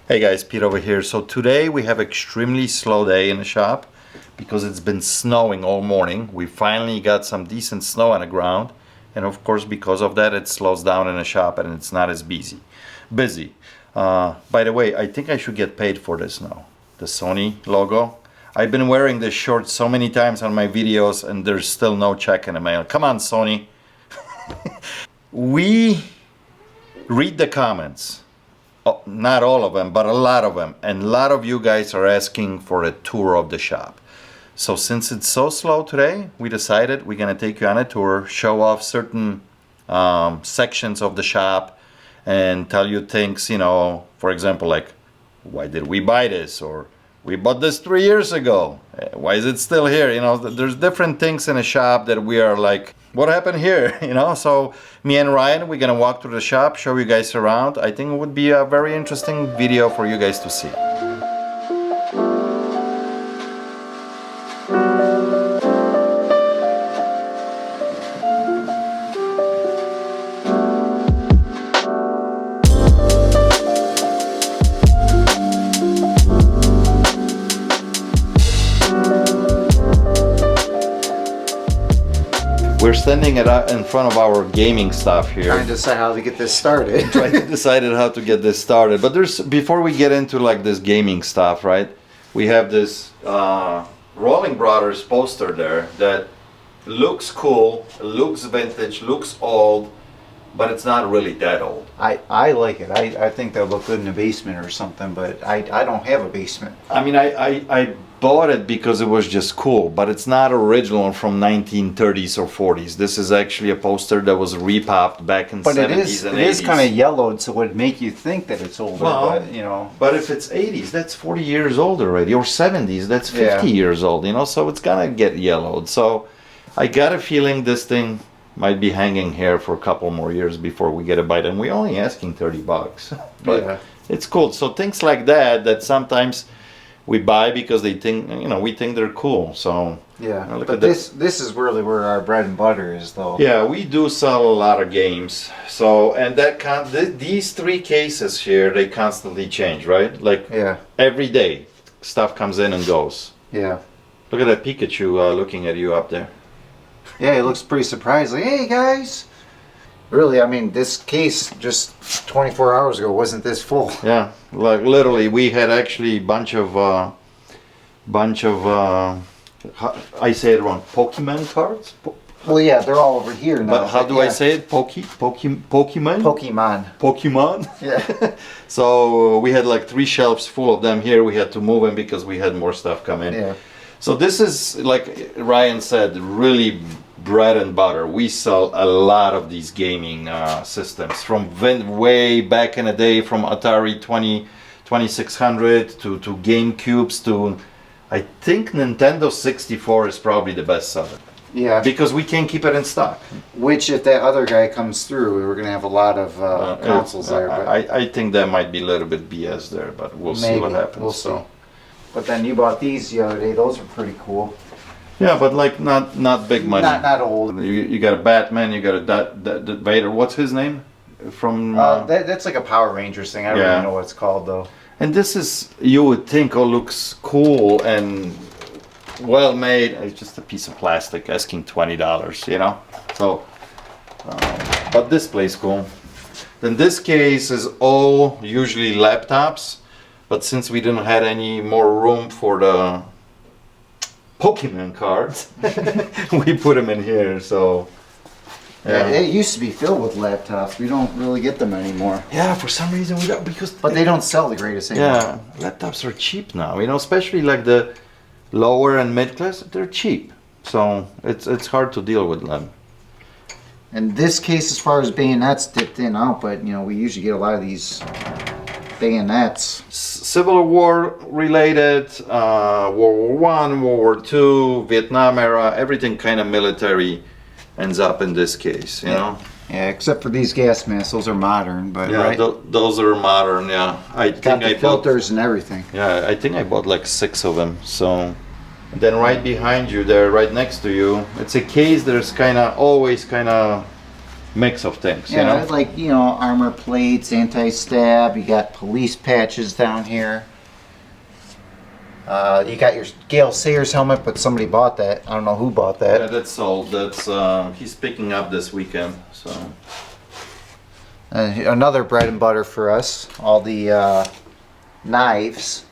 Hey guys, Pete over here. So today we have extremely slow day in the shop because it's been snowing all morning. We finally got some decent snow on the ground, and of course because of that it slows down in the shop and it's not as busy. By the way, I think I should get paid for this now. The Sony logo. I've been wearing this shirt so many times on my videos and there's still no check in the mail. Come on, Sony. We read the comments. Oh, not all of them, but a lot of them. And a lot of you guys are asking for a tour of the shop. So since it's so slow today, we decided we're gonna take you on a tour, show off certain sections of the shop and tell you things, you know, for example, like, why did we buy this? Or we bought this 3 years ago. Why is it still here? You know, there's different things in the shop that we are like, what happened here? You know, so me and Ryan, we're gonna walk through the shop, show you guys around. I think it would be a very interesting video for you guys to see. We're standing in front of our gaming stuff here. Trying to decide how to get this started. Trying to decide how to get this started. But before we get into like this gaming stuff, right? We have this Rolling Brothers poster there that looks cool, looks vintage, looks old, but it's not really that old. I like it. I think they'll look good in a basement or something, but I don't have a basement. I mean, I bought it because it was just cool, but it's not original from 1930s or 40s. This is actually a poster that was repopped back in 70s and 80s. It is kind of yellowed, so it would make you think that it's older, well, but you know. But if it's 80s, that's 40 years old already, or 70s, that's 50 years old, you know, so it's gonna get yellowed. So I got a feeling this thing might be hanging here for a couple more years before we get a bite, and we're only asking $30. But it's cool. So things like that sometimes we buy because they think, you know, we think they're cool. So yeah, but this is really where our bread and butter is, though. Yeah, we do sell a lot of games. So, and these three cases here, they constantly change, right? Like every day stuff comes in and goes. Yeah. Look at that Pikachu looking at you up there. Yeah, it looks pretty surprising. Hey guys. Really, I mean, this case just 24 hours ago wasn't this full. Yeah, like literally, we had actually bunch of I say it wrong, Pokemon cards. Well, yeah, they're all over here now. But how do I say it? Pokemon. Pokemon. Yeah. So we had like 3 shelves full of them here. We had to move them because we had more stuff come in. Yeah. So this is, like Ryan said, really bread and butter. We sell a lot of these gaming systems from way back in the day, from Atari 2600 to GameCubes to, I think Nintendo 64 is probably the best seller. Yeah. Because we can't keep it in stock. Which, if that other guy comes through, we're going to have a lot of consoles there. But I think that might be a little bit BS there, but we'll see what happens. We'll see. But then you bought these the other day. Those are pretty cool. Yeah, but like not big money. Not old. You got a Batman. You got a Vader. What's his name? From that's like a Power Rangers thing. I don't really know what it's called though. And this is, you would think, looks cool and well made. It's just a piece of plastic asking $20. You know. So, but this plays cool. Then this case is all usually laptops. But since we didn't have any more room for the Pokemon cards, we put them in here. So yeah, it used to be filled with laptops. We don't really get them anymore. Yeah, for some reason we don't, because they don't sell the greatest anymore. Yeah, laptops are cheap now. You know, especially like the lower and mid class, they're cheap. So it's hard to deal with them. And this case, as far as bayonets, dipped in out, but you know, we usually get a lot of these bayonets. Civil War related, World War I, World War II, Vietnam era, everything kind of military ends up in this case, you know? Yeah, except for these gas masks, those are modern, but yeah, right? Those are modern, yeah. I think I filters and everything. Yeah, I think I bought like 6 of them, so. And then right behind you there, right next to you, it's a case that's always kind of mix of things. Yeah, you know? like, you know, armor plates, anti-stab. You got police patches down here. You got your Gale Sayers helmet, but somebody bought that. I don't know who bought that. Yeah, that's sold. That's he's picking up this weekend. So another bread and butter for us. All the knives,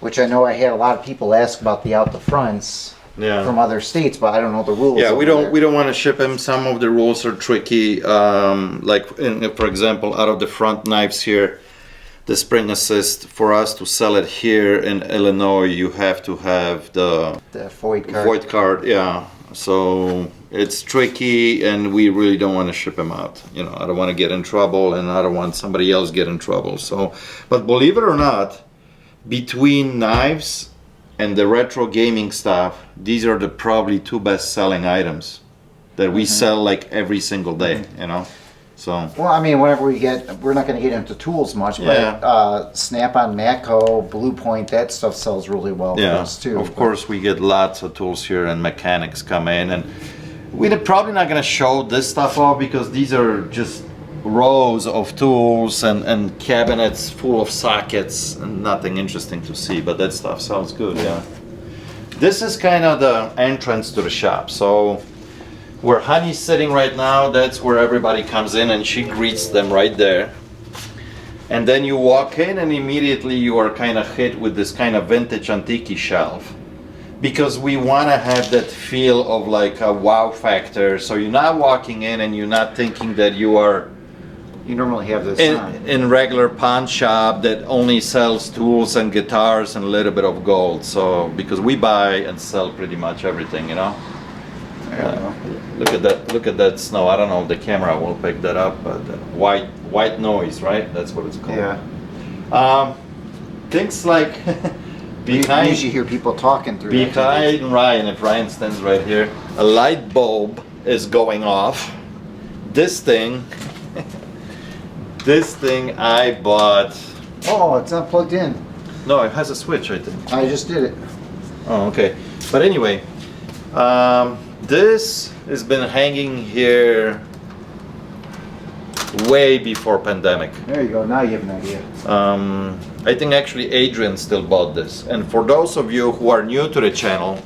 which I know I had a lot of people ask about the out the fronts from other states, but I don't know the rules. Yeah, we don't want to ship them. Some of the rules are tricky. Like for example, out of the front knives here, the spring assist, for us to sell it here in Illinois, you have to have the void card. Yeah, so it's tricky, and we really don't want to ship them out. You know, I don't want to get in trouble, and I don't want somebody else get in trouble. So, but believe it or not, between knives and the retro gaming stuff, these are the probably two best selling items that we sell like every single day. You know. So. Well, I mean, whenever we're not going to get into tools much, but Snap-on, Matco, Blue Point, that stuff sells really well for us too. Of course, we get lots of tools here, and mechanics come in, and we're probably not going to show this stuff off because these are just rows of tools and cabinets full of sockets, and nothing interesting to see. But that stuff sounds good. Yeah. This is kind of the entrance to the shop. So. Where Honey's sitting right now, that's where everybody comes in, and she greets them right there. And then you walk in, and immediately you are kind of hit with this kind of vintage antique shelf, because we want to have that feel of like a wow factor. So you're not walking in and you're not thinking that you are normally have this in regular pawn shop that only sells tools and guitars and a little bit of gold. So because we buy and sell pretty much everything, you know. Look at that snow. I don't know if the camera will pick that up, but white noise, right? That's what it's called. Yeah. Things like behind. You usually hear people talking through. Behind Ryan, if Ryan stands right here, a light bulb is going off. This thing, I bought. Oh, it's not plugged in. No, it has a switch, I think. I just did it. Oh, okay. But anyway. This has been hanging here way before pandemic. There you go. Now you have an idea. I think actually Adrian still bought this. And for those of you who are new to the channel,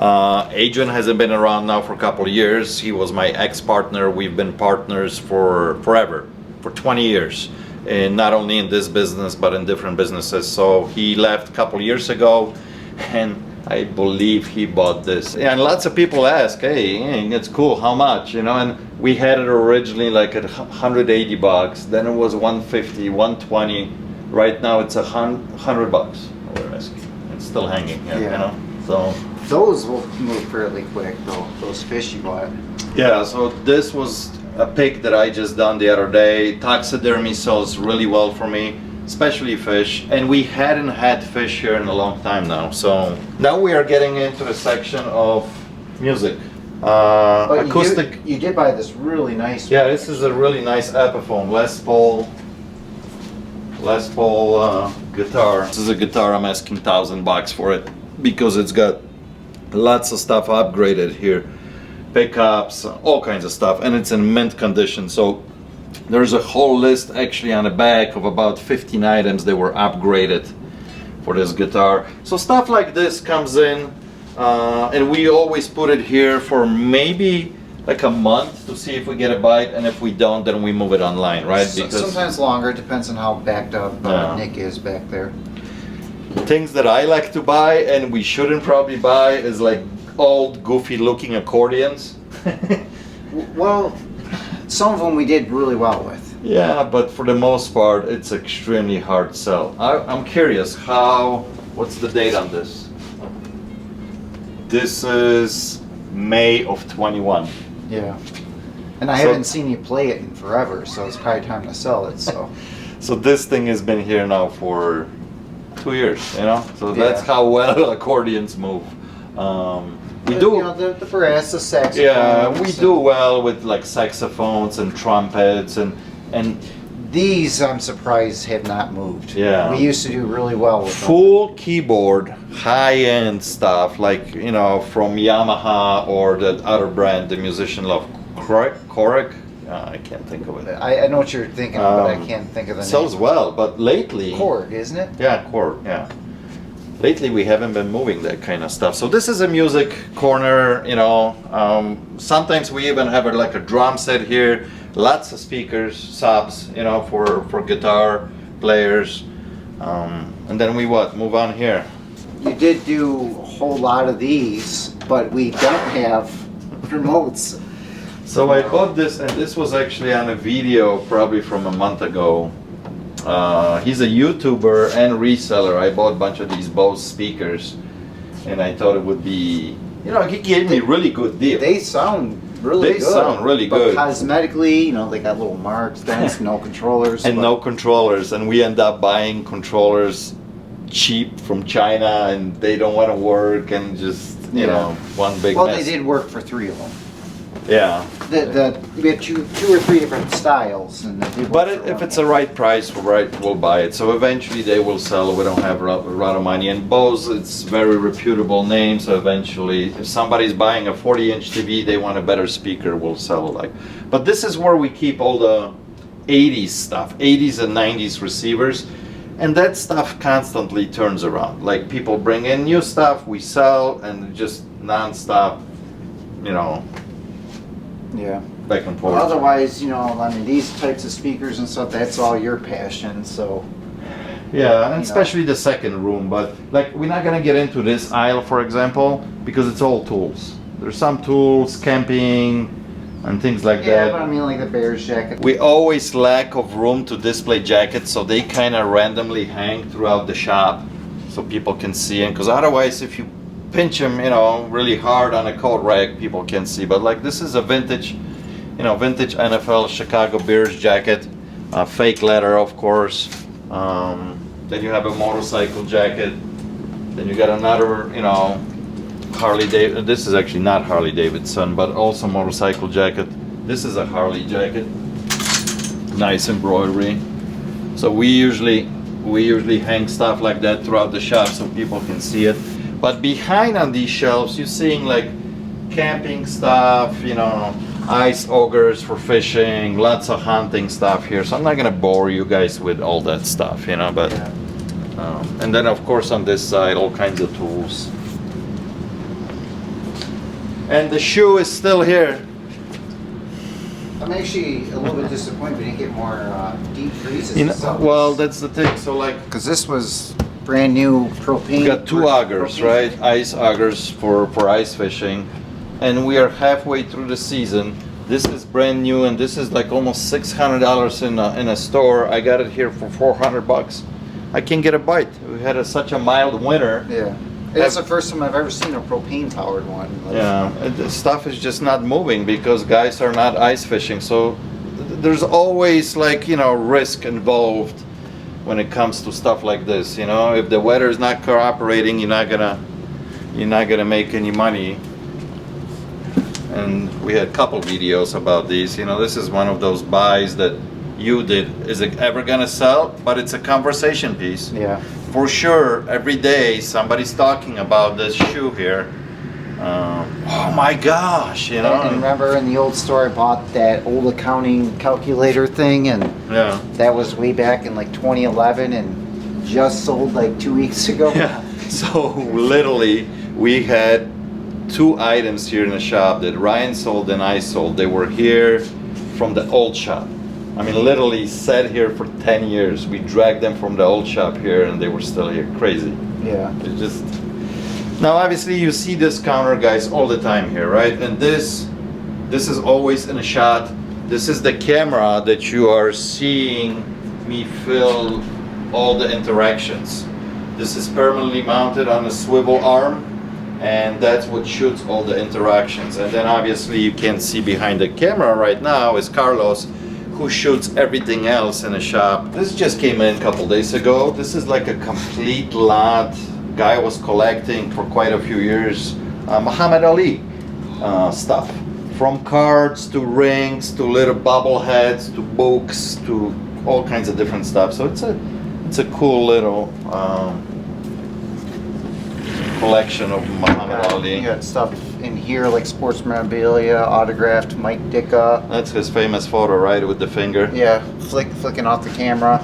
Adrian hasn't been around now for a couple of years. He was my ex-partner. We've been partners for forever, for 20 years. And not only in this business, but in different businesses. So he left a couple of years ago, and I believe he bought this. And lots of people ask, hey, it's cool, how much? You know, and we had it originally like at 180 bucks, then it was 150, 120. Right now it's $100 we're asking. It's still hanging here, you know. So those will move fairly quick though, those fish you bought. Yeah, so this was a pick that I just done the other day. Taxidermy sells really well for me, especially fish, and we hadn't had fish here in a long time now. So now we are getting into the section of music. Acoustic. You did buy this really nice one. Yeah, this is a really nice Epiphone Les Paul guitar. This is a guitar I'm asking $1,000 for it because it's got lots of stuff upgraded here, pickups, all kinds of stuff, and it's in mint condition. So there's a whole list actually on the back of about 15 items that were upgraded for this guitar. So stuff like this comes in, and we always put it here for maybe like a month to see if we get a bite, and if we don't, then we move it online, right? Because sometimes longer, it depends on how backed up Nick is back there. Things that I like to buy and we shouldn't probably buy is like old goofy looking accordions. Well, some of them we did really well with. Yeah, but for the most part it's extremely hard to sell. I'm curious, what's the date on this? This is May of 21. Yeah. And I haven't seen you play it in forever, so it's probably time to sell it. So so this thing has been here now for 2 years, you know? So that's how well accordions move. We do, you know, the brass, the saxophones. Yeah, we do well with like saxophones and trumpets, and These, I'm surprised, have not moved. Yeah. We used to do really well with Full keyboard, high-end stuff, like, you know, from Yamaha or that other brand the musician love, Korek. I can't think of it. I know what you're thinking of, but I can't think of the name. Sells well, but lately... Korg, isn't it? Yeah, Korg, yeah. Lately we haven't been moving that kind of stuff. So this is a music corner, you know. Sometimes we even have like a drum set here. Lots of speakers, subs, you know, for guitar players. And then we move on here. You did do a whole lot of these, but we don't have remotes. So I bought this, and this was actually on a video probably from a month ago. He's a YouTuber and reseller. I bought a bunch of these Bose speakers, and I thought it would be, you know, he gave me really good deal. They sound really good. They sound really but good. Cosmetically, you know, they got little marks, dents, no controllers. And no controllers, and we end up buying controllers cheap from China, and they don't want to work, and just, you know, one big well, mess. they did work for 3 of them. Yeah. We had two or three different styles, and they did work But for if one. it's the right price, we'll buy it. So eventually they will sell. We don't have a lot of money. And Bose, it's very reputable name. So eventually, if somebody's buying a 40-inch TV, they want a better speaker, we'll sell it. But this is where we keep all the 80s stuff, 80s and 90s receivers. And that stuff constantly turns around. Like people bring in new stuff, we sell, and just non-stop, you know, yeah, back and forth. Well, otherwise, you know, I mean, these types of speakers and stuff, that's all your passion, so. Yeah, and especially the second room, but like we're not gonna get into this aisle, for example, because it's all tools. There's some tools, camping, and things like Yeah, that. but I mean, like the Bears jacket. We always lack of room to display jackets, so they kind of randomly hang throughout the shop, so people can see them. Because otherwise, if you pinch them, you know, really hard on a coat rack, people can see. But like this is a vintage, you know, vintage NFL Chicago Bears jacket, fake leather, of course. Then you have a motorcycle jacket. Then you got another, you know, Harley Davidson. This is actually not Harley Davidson, but also motorcycle jacket. This is a Harley jacket. Nice embroidery. So we usually hang stuff like that throughout the shop so people can see it. But behind on these shelves, you're seeing like camping stuff, you know, ice augers for fishing, lots of hunting stuff here. So I'm not gonna bore you guys with all that stuff, you know, but, and then of course on this side, all kinds of tools. And the shoe is still here. I'm actually a little bit disappointed we didn't get more deep freezes. You know, well, that's the thing, so like, because this was brand new propane. we got 2 augers, propane. right? Ice augers for ice fishing. And we are halfway through the season. This is brand new, and this is like almost $600 in a store. I got it here for $400. I can't get a bite. We had such a mild winter. Yeah. It's the first time I've ever seen a propane powered one. Like, Yeah, the stuff is just not moving because guys are not ice fishing. So there's always, like, you know, risk involved when it comes to stuff like this. You know, if the weather is not cooperating, you're not gonna make any money. And we had a couple videos about these. You know, this is one of those buys that you did. Is it ever gonna sell? But it's a conversation piece. Yeah. For sure, every day somebody's talking about this shoe here. Oh my gosh, you know. And remember in the old store I bought that old accounting calculator thing, and Yeah. that was way back in like 2011 and just sold like 2 weeks ago. Yeah. So literally, we had 2 items here in the shop that Ryan sold and I sold. They were here from the old shop. I mean, literally sat here for 10 years. We dragged them from the old shop here, and they were still here. Crazy. Yeah. It just. Now, obviously, you see this counter, guys, all the time here, right? And this is always in a shot. This is the camera that you are seeing me film all the interactions. This is permanently mounted on a swivel arm, and that's what shoots all the interactions. And then obviously you can't see behind the camera right now is Carlos, who shoots everything else in the shop. This just came in a couple days ago. This is like a complete lot. Guy was collecting for quite a few years Muhammad Ali stuff. From cards to rings to little bobbleheads to books to all kinds of different stuff. So it's a cool little collection of Muhammad Ali. You got stuff in here like sports memorabilia, autographed Mike Ditka. That's his famous photo, right, with the finger. Yeah, flicking off the camera.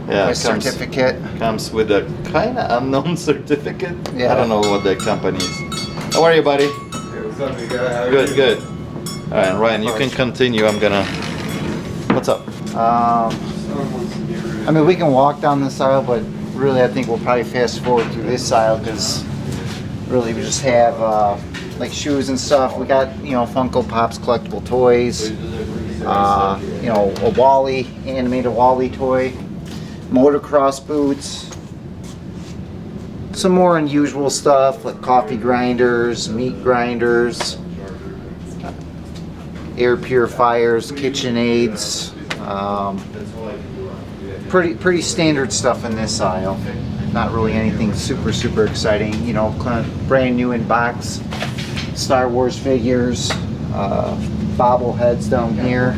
Yeah, His certificate. Comes with a kind of unknown certificate. Yeah. I don't know what that company is. How are you, buddy? Hey, what's up, you guys? Good, good. All right, Ryan, you can continue. I'm gonna. What's up? I mean, we can walk down this aisle, but really, I think we'll probably fast forward through this aisle because really we just have like shoes and stuff. We got, you know, Funko Pops, collectible toys. You know, a Wally, animated Wally toy. Motocross boots. Some more unusual stuff like coffee grinders, meat grinders, air purifiers, KitchenAids. Pretty standard stuff in this aisle. Not really anything super exciting. You know, kind of brand new in box Star Wars figures, bobbleheads down here.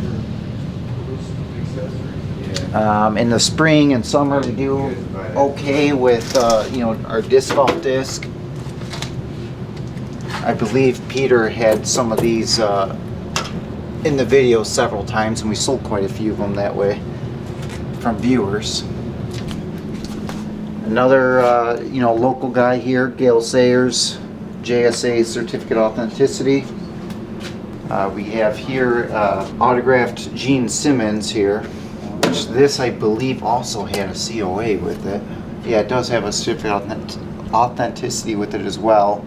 In the spring and summer we do okay with you know, our disc golf disc. I believe Peter had some of these in the video several times, and we sold quite a few of them that way from viewers. Another you know, local guy here, Gail Sayers, JSA Certificate of Authenticity. We have here autographed Gene Simmons here. This, I believe, also had a COA with it. Yeah, it does have a certificate of authenticity with it as well.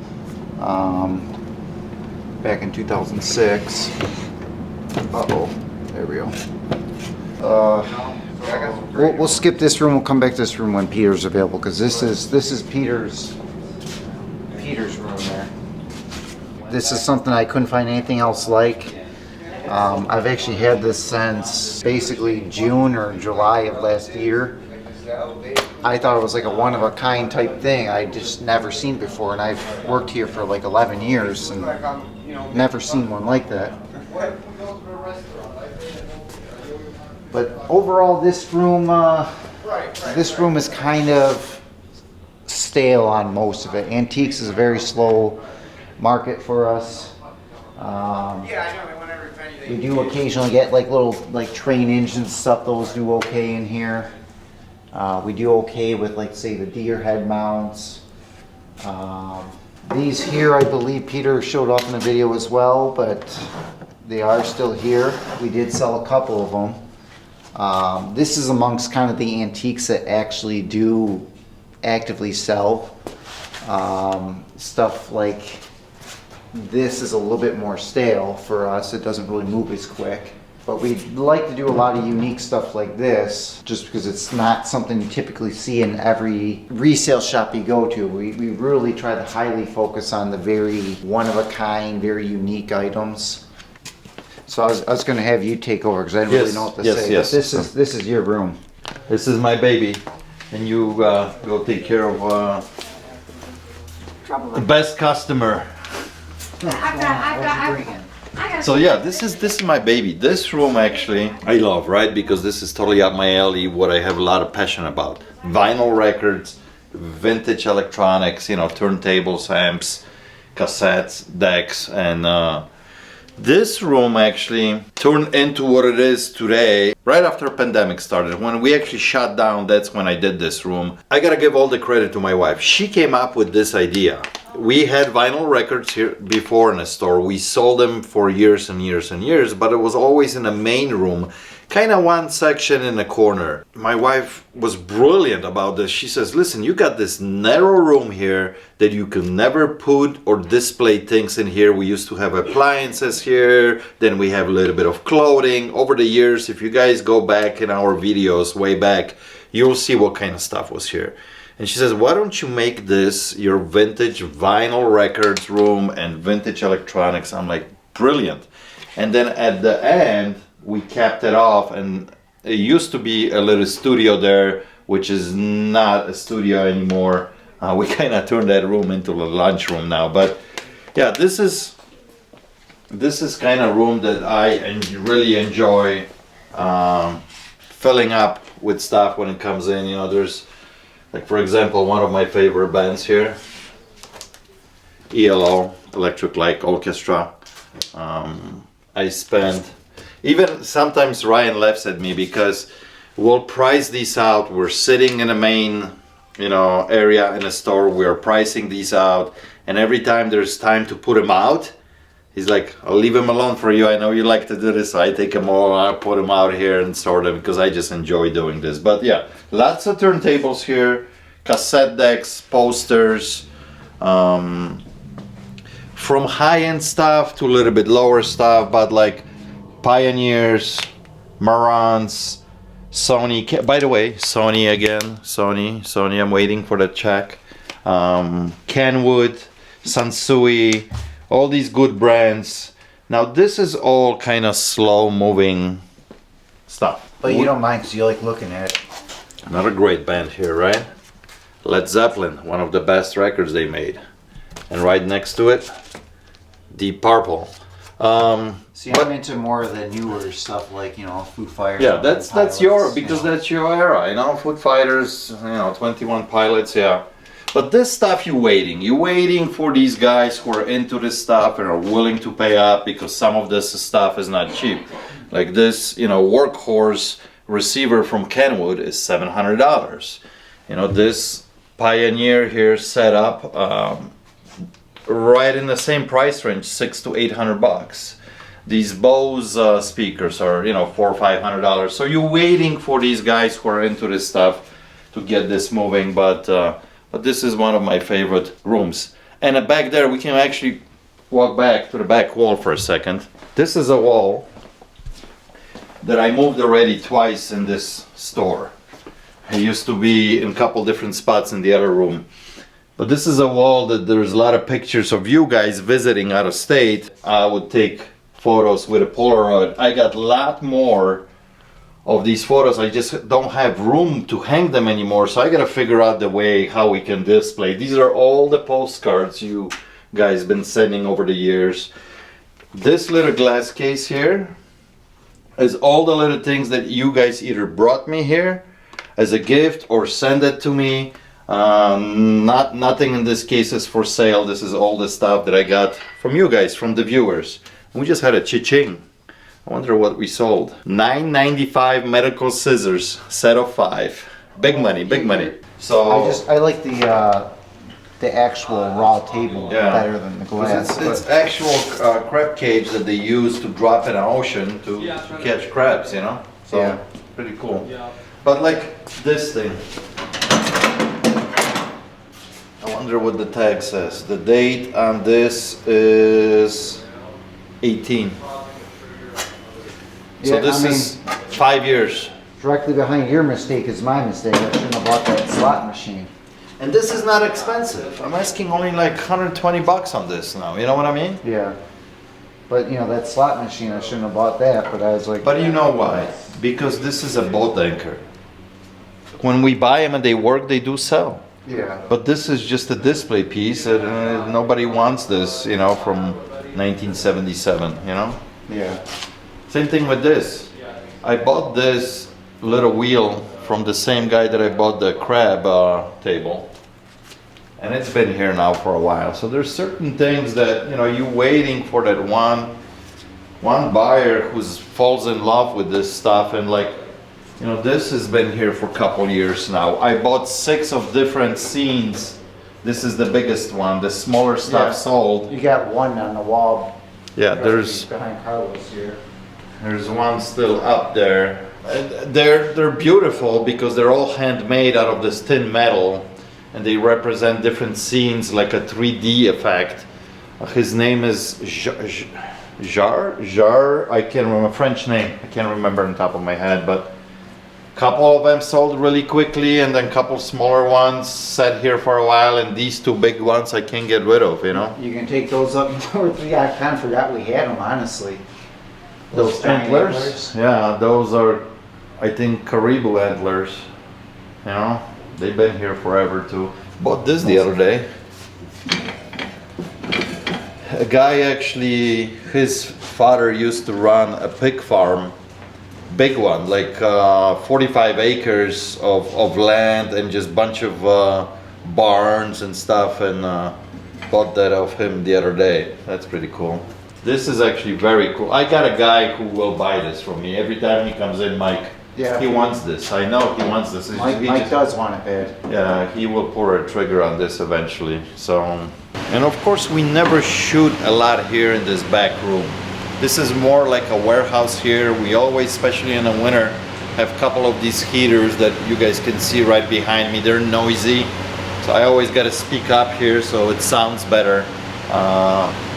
Back in 2006. Uh-oh, there we go. We'll skip this room. We'll come back to this room when Peter's available, because this is Peter's room there. This is something I couldn't find anything else like. I've actually had this since basically June or July of last year. I thought it was like a one-of-a-kind type thing I just never seen before, and I've worked here for like 11 years and never seen one like that. But overall, this room is kind of stale on most of it. Antiques is a very slow market for us. We do occasionally get like little train engine stuff. Those do okay in here. We do okay with, like, say, the deer head mounts. These here, I believe Peter showed off in the video as well, but they are still here. We did sell a couple of them. This is amongst kind of the antiques that actually do actively sell. Stuff like this is a little bit more stale for us. It doesn't really move as quick. But we like to do a lot of unique stuff like this, just because it's not something you typically see in every resale shop you go to. We really try to highly focus on the very one-of-a-kind, very unique items. So I was going to have you take over, because I didn't really know what to say. Yes. But this is your room. This is my baby, and you go take care of the best customer. So yeah, this is my baby. This room actually I love, right? Because this is totally up my alley, what I have a lot of passion about. Vinyl records, vintage electronics, you know, turntables, amps, cassettes, decks, and this room actually turned into what it is today right after pandemic started. When we actually shut down, that's when I did this room. I gotta give all the credit to my wife. She came up with this idea. We had vinyl records here before in a store. We sold them for years and years and years, but it was always in the main room, kind of one section in the corner. My wife was brilliant about this. She says, listen, you got this narrow room here that you can never put or display things in here. We used to have appliances here, then we have a little bit of clothing. Over the years, if you guys go back in our videos way back, you'll see what kind of stuff was here. And she says, why don't you make this your vintage vinyl records room and vintage electronics? I'm like, brilliant. And then at the end, we capped it off, and it used to be a little studio there, which is not a studio anymore. We kind of turned that room into a lunchroom now. But yeah, this is filling up with stuff when it comes in. You know, there's like, for example, one of my favorite bands here, ELO, Electric Light Orchestra. I spend, even sometimes Ryan laughs at me because we'll price these out. We're sitting in a main, you know, area in a store. We're pricing these out, and every time there's time to put them out, he's like, I'll leave them alone for you. I know you like to do this. So I take them all, I put them out here and sort them because I just enjoy doing this. But yeah, lots of turntables here, cassette decks, posters, from high-end stuff to a little bit lower stuff, but like Pioneers, Marantz, Sony. By the way, Sony again, Sony. I'm waiting for the check. Kenwood, Sansui, all these good brands. Now this is all kind of slow-moving stuff. But you don't mind because you like looking at it. Another great band here, right? Led Zeppelin, one of the best records they made. And right next to it, Deep Purple. See, I'm into more of the newer stuff, like, you know, Foo Fighters. Yeah, that's your, because you know. that's your era, you know, Foo Fighters, you know, 21 Pilots, yeah. But this stuff you're waiting for these guys who are into this stuff and are willing to pay up, because some of this stuff is not cheap. Like this, you know, workhorse receiver from Kenwood is $700. You know, this Pioneer here set up, right in the same price range, $600 to $800. These Bose speakers are, you know, $400 or $500. So you're waiting for these guys who are into this stuff to get this moving. But this is one of my favorite rooms. And back there, we can actually walk back to the back wall for a second. This is a wall that I moved already twice in this store. It used to be in a couple different spots in the other room. But this is a wall that there's a lot of pictures of you guys visiting out of state. I would take photos with a Polaroid. I got a lot more of these photos. I just don't have room to hang them anymore. So I gotta figure out the way how we can display. These are all the postcards you guys been sending over the years. This little glass case here is all the little things that you guys either brought me here as a gift or send it to me. Nothing in this case is for sale. This is all the stuff that I got from you guys, from the viewers. We just had a cha-ching. I wonder what we sold. $9.95 medical scissors, set of 5. Big money, big money. So I like the actual raw table better than the glass. It's actual crab cage that they use to drop in an ocean to catch crabs, you know. So pretty cool. But like this thing. I wonder what the tag says. The date on this is 18. So this is 5 years. Directly behind your mistake is my mistake. I shouldn't have bought that slot machine. And this is not expensive. I'm asking only like $120 on this now. You know what I mean? Yeah. But you know, that slot machine, I shouldn't have bought that, but I was like... But you know why? Because this is a boat anchor. When we buy them and they work, they do sell. Yeah. But this is just a display piece, and nobody wants this, you know, from 1977, you know? Yeah. Same thing with this. I bought this little wheel from the same guy that I bought the crab table. And it's been here now for a while. So there's certain things that, you know, you're waiting for that one buyer who falls in love with this stuff, and like, you know, this has been here for a couple years now. I bought 6 of different scenes. This is the biggest one. The smaller stuff sold. You got one on the wall. Yeah, there's behind Carlos here. There's one still up there. And they're beautiful because they're all handmade out of this thin metal, and they represent different scenes, like a 3D effect. His name is Jar. I can't remember, French name. I can't remember on the top of my head, but couple of them sold really quickly, and then a couple smaller ones sat here for a while, and these 2 big ones I can't get rid of, you know. You can take those up north. I kind of forgot we had them, honestly. Those antlers? Yeah, those are, I think, caribou antlers. You know, they've been here forever too. Bought this the other day. A guy actually, his father used to run a pig farm big one, like 45 acres of land and just bunch of barns and stuff, and bought that of him the other day. That's pretty cool. This is actually very cool. I got a guy who will buy this from me. Every time he comes in, Mike, Yeah. he wants this. I know he wants this. Mike does want it bad. Yeah, he will pull a trigger on this eventually. So, and of course we never shoot a lot here in this back room. This is more like a warehouse here. We always, especially in the winter, have a couple of these heaters that you guys can see right behind me. They're noisy, so I always got to speak up here so it sounds better.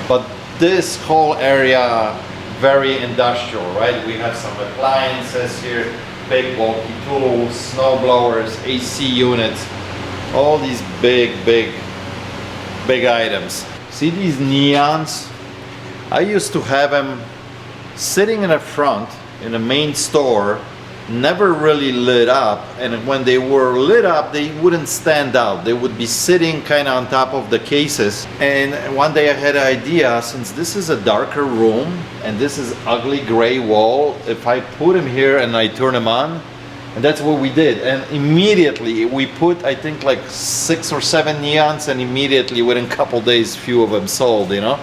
But this whole area, very industrial, right? We have some appliances here, big bulky tools, snow blowers, AC units, all these big items. See these neons? I used to have them sitting in the front in the main store, never really lit up, and when they were lit up they wouldn't stand out. They would be sitting kind of on top of the cases. And one day I had an idea, since this is a darker room and this is ugly gray wall, if I put them here and I turn them on, and that's what we did. And immediately we put, I think, like 6 or 7 neons, and immediately within a couple days few of them sold, you know,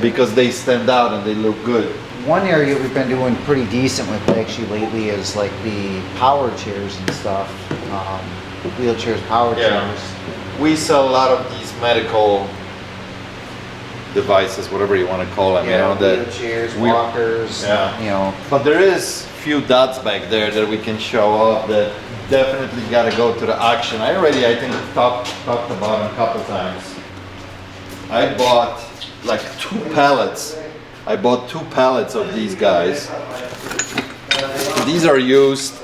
because they stand out and they look good. One area we've been doing pretty decent with actually lately is like the power chairs and stuff. Wheelchairs, power chairs. We sell a lot of these medical devices, whatever you want to call them, you know, that wheelchairs, walkers, you know. But there is few dots back there that we can show off that definitely got to go to the auction. I already, I think, talked about them a couple times. I bought like 2 pallets. I bought 2 pallets of these guys. These are used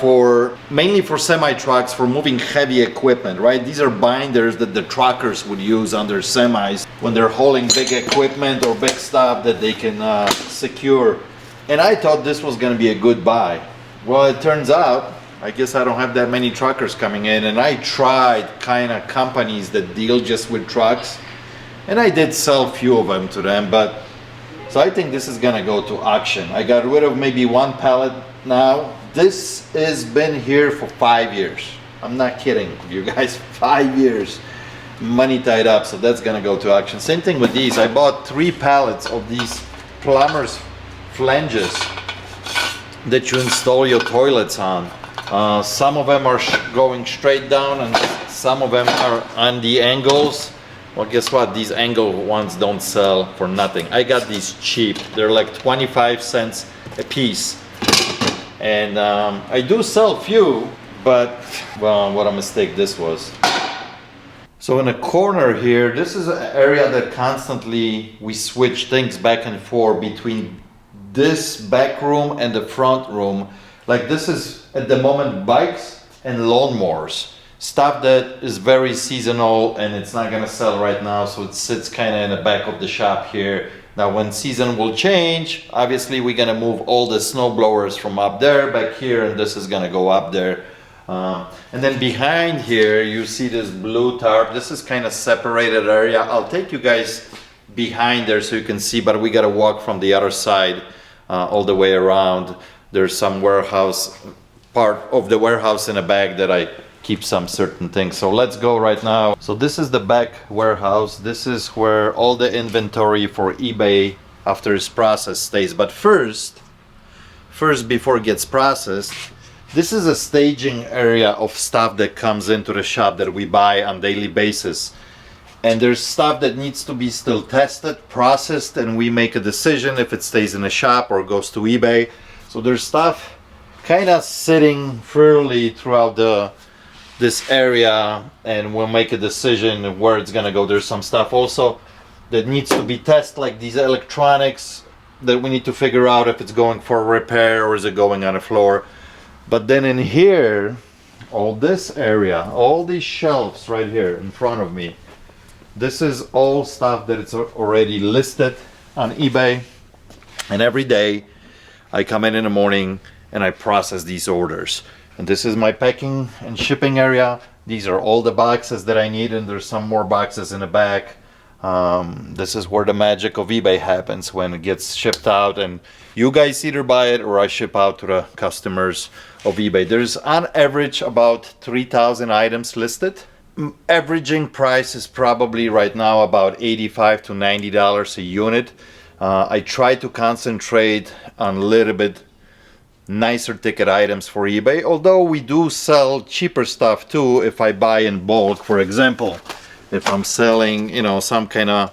for mainly for semi trucks, for moving heavy equipment, right? These are binders that the truckers would use on their semis when they're hauling big equipment or big stuff that they can secure. And I thought this was going to be a good buy. Well, it turns out, I guess I don't have that many truckers coming in, and I tried kind of companies that deal just with trucks, and I did sell a few of them to them, but so I think this is gonna go to auction. I got rid of maybe 1 pallet now. This has been here for 5 years. I'm not kidding you guys, 5 years. Money tied up, so that's gonna go to auction. Same thing with these. I bought 3 pallets of these plumber's flanges that you install your toilets on. Some of them are going straight down and some of them are on the angles. Well, guess what? These angle ones don't sell for nothing. I got these cheap. They're like 25 cents a piece. And I do sell a few, but well, what a mistake this was. So in the corner here, this is an area that constantly we switch things back and forth between this back room and the front room. Like this is at the moment bikes and lawnmowers. Stuff that is very seasonal and it's not gonna sell right now, so it sits kind of in the back of the shop here. Now when season will change, obviously we're gonna move all the snow blowers from up there back here, and this is gonna go up there. And then behind here you see this blue tarp. This is kind of separated area. I'll take you guys behind there so you can see, but we gotta walk from the other side all the way around. There's some warehouse, part of the warehouse in the back that I keep some certain things. So let's go right now. So this is the back warehouse. This is where all the inventory for eBay after it's processed stays. But first before it gets processed, this is a staging area of stuff that comes into the shop that we buy on daily basis. And there's stuff that needs to be still tested, processed, and we make a decision if it stays in the shop or goes to eBay. So there's stuff kind of sitting fairly throughout this area, and we'll make a decision where it's gonna go. There's some stuff also that needs to be tested, like these electronics that we need to figure out if it's going for repair or is it going on the floor. But then in here, all this area, all these shelves right here in front of me, this is all stuff that it's already listed on eBay. And every day I come in the morning and I process these orders. And this is my packing and shipping area. These are all the boxes that I need, and there's some more boxes in the back. This is where the magic of eBay happens, when it gets shipped out and you guys either buy it or I ship out to the customers of eBay. There's on average about 3,000 items listed. Averaging price is probably right now about $85 to $90 a unit. I try to concentrate on a little bit nicer ticket items for eBay, although we do sell cheaper stuff too if I buy in bulk. For example, if I'm selling, you know, some kind of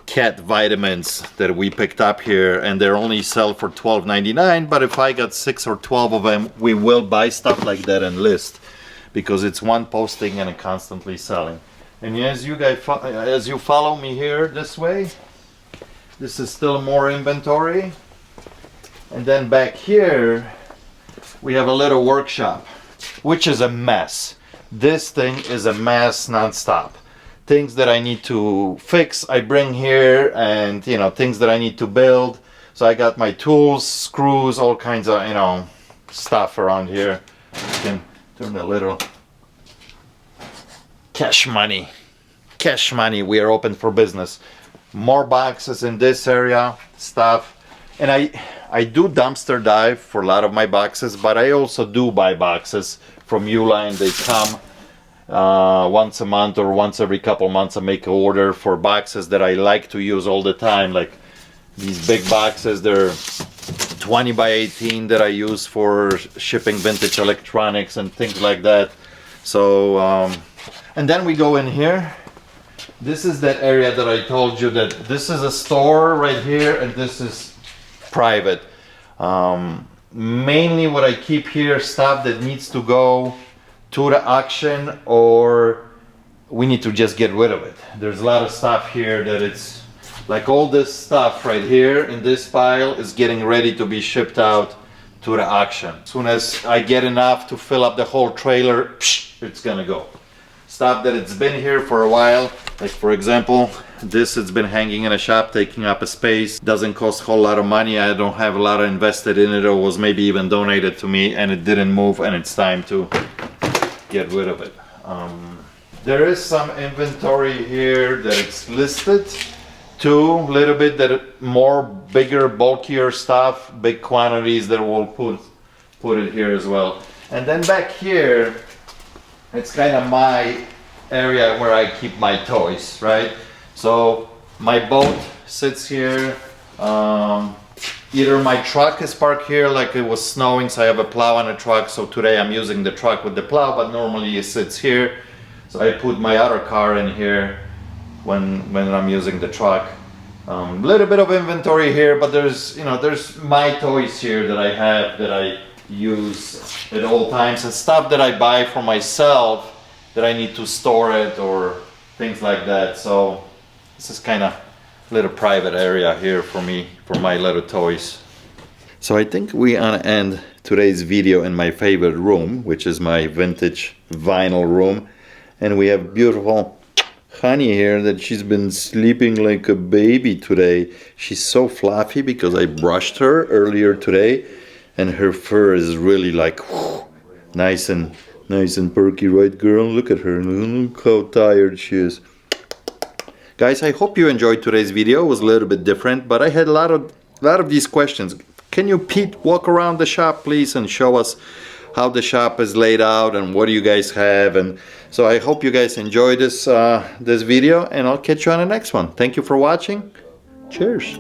cat vitamins that we picked up here and they're only sell for $12.99, but if I got 6 or 12 of them, we will buy stuff like that and list, because it's one posting and constantly selling. And as you guys, as you follow me here this way, this is still more inventory. And then back here, we have a little workshop, which is a mess. This thing is a mess non-stop. Things that I need to fix, I bring here, and you know, things that I need to build. So I got my tools, screws, all kinds of, you know, stuff around here. You can turn a little. Cash money. Cash money, we are open for business. More boxes in this area, stuff. And I do dumpster dive for a lot of my boxes, but I also do buy boxes from Uline. They come once a month or once every couple months. I make an order for boxes that I like to use all the time, like these big boxes. They're 20 by 18 that I use for shipping vintage electronics and things like that. So and then we go in here. This is that area that I told you that this is a store right here and this is private. Mainly what I keep here, stuff that needs to go to the auction or we need to just get rid of it. There's a lot of stuff here that it's like all this stuff right here in this pile is getting ready to be shipped out to the auction. As soon as I get enough to fill up the whole trailer, it's gonna go. Stuff that it's been here for a while, like for example, this, it's been hanging in a shop, taking up a space, doesn't cost a whole lot of money. I don't have a lot of invested in it, or was maybe even donated to me, and it didn't move, and it's time to get rid of it. There is some inventory here that it's listed too, a little bit, that more bigger, bulkier stuff, big quantities that we'll put it here as well. And then back here, it's kind of my area where I keep my toys, right? So my boat sits here. Either my truck is parked here, like it was snowing, so I have a plow on the truck. So today I'm using the truck with the plow, but normally it sits here. So I put my other car in here when I'm using the truck. Little bit of inventory here, but there's, you know, there's my toys here that I have that I use at all times, and stuff that I buy for myself that I need to store it or things like that. So this is kind of a little private area here for me, for my little toys. So I think we gonna end today's video in my favorite room, which is my vintage vinyl room. And we have beautiful Honey here that she's been sleeping like a baby today. She's so fluffy because I brushed her earlier today, and her fur is really like whew, nice and perky, right girl? Look at her, look how tired she is. Guys, I hope you enjoyed today's video. It was a little bit different, but I had a lot of these questions. Can you, Pete, walk around the shop please and show us how the shop is laid out and what do you guys have? And so I hope you guys enjoyed this this video, and I'll catch you on the next one. Thank you for watching. Cheers.